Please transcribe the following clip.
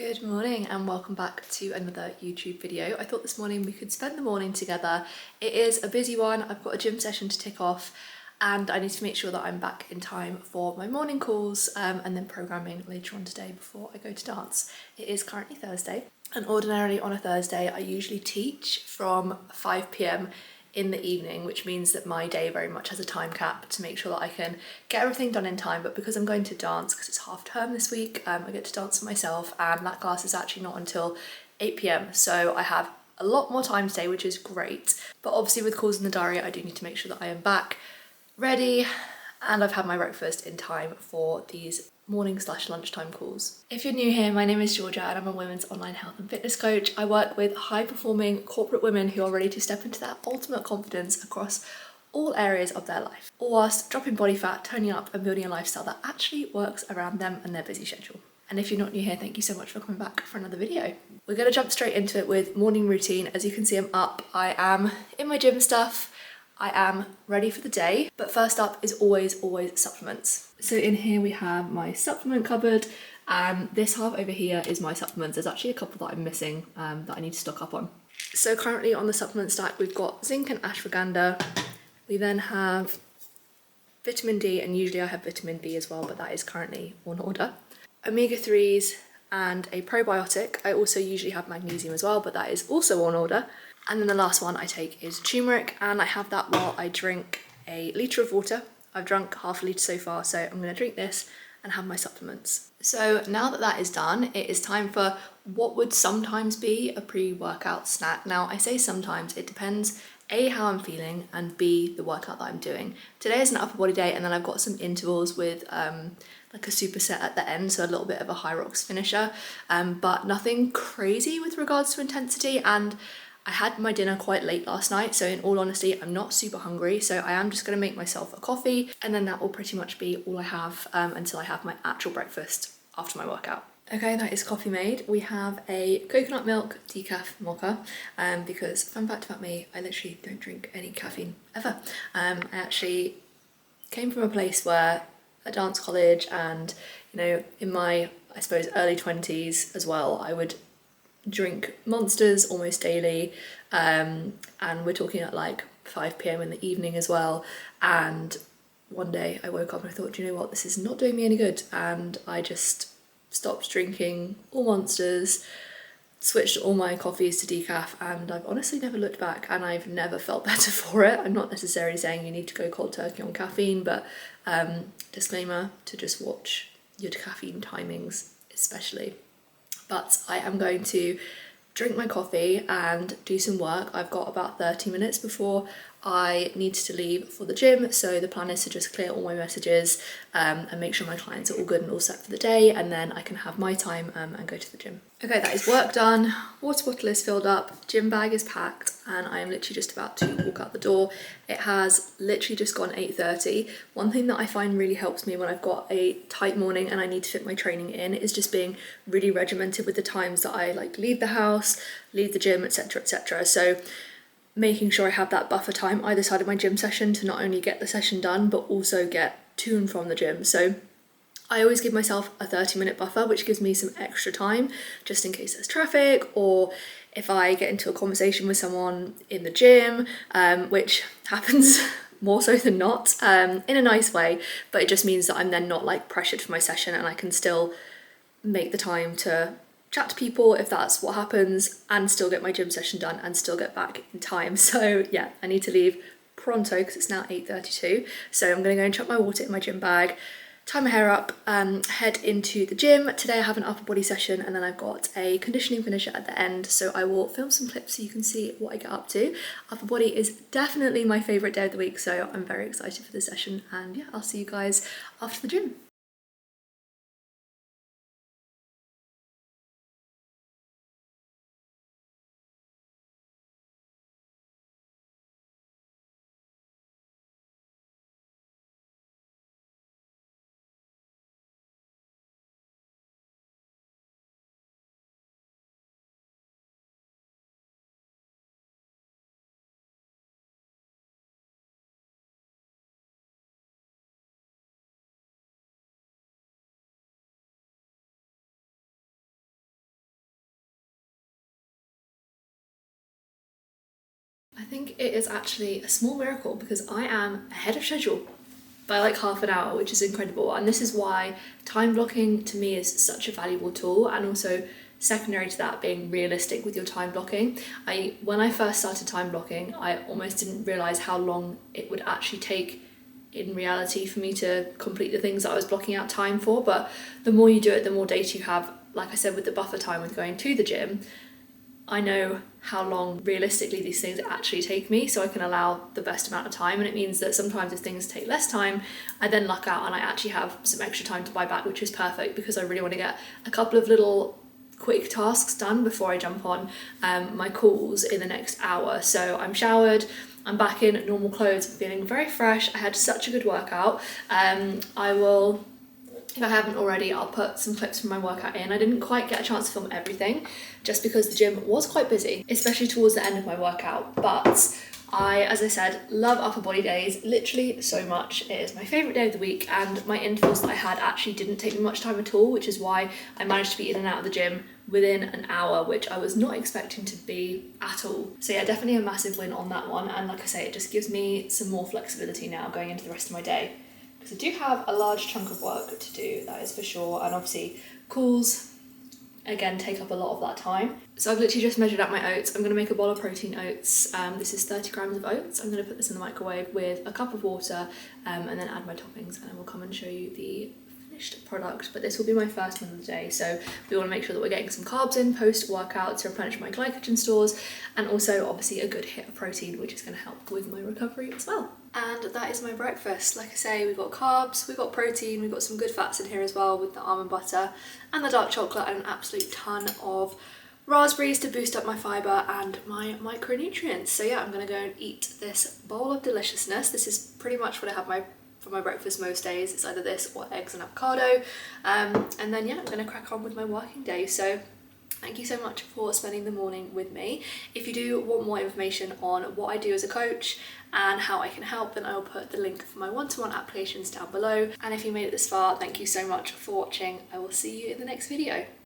Good morning and welcome back to another YouTube video. I thought this morning we could spend the morning together. It is a busy one. I've got a gym session to tick off and I need to make sure that I'm back in time for my morning calls and then programming later on today before I go to dance. It is currently Thursday and ordinarily on a Thursday I usually teach from 5 p.m. in the evening, which means that my day very much has a time cap to make sure that I can get everything done in time. But because I'm going to dance, because it's half term this week, I get to dance for myself and that class is actually not until 8 p.m. So I have a lot more time today, which is great. But obviously with calls in the diary, I do need to make sure that I am back, ready, and I've had my breakfast in time for these morning/lunchtime calls. If you're new here, my name is Georgia and I'm a women's online health and fitness coach. I work with high-performing corporate women who are ready to step into that ultimate confidence across all areas of their life, all whilst dropping body fat, toning up and building a lifestyle that actually works around them and their busy schedule. And if you're not new here, thank you so much for coming back for another video. We're going to jump straight into it with morning routine. As you can see, I'm up, I am in my gym stuff, I am ready for the day, but first up is always supplements. So in here we have my supplement cupboard, and this half over here is my supplements. There's actually a couple that I'm missing that I need to stock up on. So currently on the supplement stack, we've got zinc and ashwagandha. We then have vitamin D, and usually I have vitamin B as well, but that is currently on order. Omega-3s and a probiotic. I also usually have magnesium as well, but that is also on order. And then the last one I take is turmeric, and I have that while I drink a litre of water. I've drunk half a litre so far, so I'm going to drink this and have my supplements. So now that that is done, it is time for what would sometimes be a pre-workout snack. Now I say sometimes, it depends A, how I'm feeling, and B, the workout that I'm doing. Today is an upper body day, and then I've got some intervals with like a superset at the end, so a little bit of a high rocks finisher, but nothing crazy with regards to intensity. And I had my dinner quite late last night, so in all honesty, I'm not super hungry, so I am just going to make myself a coffee, and then that will pretty much be all I have until I have my actual breakfast after my workout. Okay, that is coffee made. We have a coconut milk decaf mocha, because fun fact about me, I literally don't drink any caffeine ever. I actually came from a place where at dance college and, you know, in my, I suppose, early 20s as well, I would drink Monsters almost daily, and we're talking at like 5 p.m. in the evening as well. And one day I woke up and I thought, do you know what, this is not doing me any good, and I just stopped drinking all Monsters, switched all my coffees to decaf, and I've honestly never looked back, and I've never felt better for it. I'm not necessarily saying you need to go cold turkey on caffeine, but disclaimer to just watch your caffeine timings especially. But I am going to drink my coffee and do some work. I've got about 30 minutes before I need to leave for the gym, so the plan is to just clear all my messages and make sure my clients are all good and all set for the day, and then I can have my time and go to the gym. Okay, that is work done, water bottle is filled up, gym bag is packed, and I am literally just about to walk out the door. It has literally just gone 8:30. One thing that I find really helps me when I've got a tight morning and I need to fit my training in is just being really regimented with the times that I like leave the house, leave the gym, etc, etc. So making sure I have that buffer time either side of my gym session to not only get the session done but also get to and from the gym. So I always give myself a 30-minute buffer, which gives me some extra time just in case there's traffic, or if I get into a conversation with someone in the gym, which happens more so than not, in a nice way, but it just means that I'm then not like pressured for my session and I can still make the time to chat to people if that's what happens and still get my gym session done and still get back in time. So yeah, I need to leave pronto because it's now 8:32. So I'm gonna go and chuck my water in my gym bag, tie my hair up, head into the gym. Today I have an upper body session and then I've got a conditioning finisher at the end, so I will film some clips so you can see what I get up to. Upper body is definitely my favourite day of the week, so I'm very excited for the session, and yeah, I'll see you guys after the gym. I think it is actually a small miracle because I am ahead of schedule by like half an hour, which is incredible. And this is why time blocking to me is such a valuable tool, and also secondary to that, being realistic with your time blocking. When I first started time blocking, I almost didn't realize how long it would actually take in reality for me to complete the things that I was blocking out time for. But the more you do it, the more data you have. Like I said, with the buffer time with going to the gym, I know how long realistically these things actually take me, so I can allow the best amount of time. And it means that sometimes if things take less time, I then luck out and I actually have some extra time to buy back, which is perfect because I really want to get a couple of little quick tasks done before I jump on my calls in the next hour. So I'm showered, I'm back in normal clothes, I'm feeling very fresh. I had such a good workout. I will, if I haven't already, I'll put some clips from my workout in. I didn't quite get a chance to film everything just because the gym was quite busy, especially towards the end of my workout. But I, as I said, love upper body days literally so much. It is my favourite day of the week, and my intervals that I had actually didn't take me much time at all, which is why I managed to be in and out of the gym within an hour, which I was not expecting to be at all. So yeah, definitely a massive win on that one. And like I say, it just gives me some more flexibility now going into the rest of my day, because I do have a large chunk of work to do, that is for sure. And obviously calls, again, take up a lot of that time. So I've literally just measured out my oats. I'm going to make a bowl of protein oats. This is 30 grams of oats. I'm going to put this in the microwave with a cup of water and then add my toppings, and I will come and show you the finished product. But this will be my first meal of the day, so we want to make sure that we're getting some carbs in post-workout to replenish my glycogen stores, and also obviously a good hit of protein, which is going to help with my recovery as well. And that is my breakfast. Like I say, we've got carbs, we've got protein, we've got some good fats in here as well with the almond butter and the dark chocolate, and an absolute ton of raspberries to boost up my fibre and my micronutrients. So yeah, I'm gonna go and eat this bowl of deliciousness. This is pretty much what I have for my breakfast most days. It's either this or eggs and avocado. And then yeah, I'm gonna crack on with my working day. So thank you so much for spending the morning with me. If you do want more information on what I do as a coach and how I can help, then I will put the link for my one-to-one applications down below. And if you made it this far, thank you so much for watching. I will see you in the next video.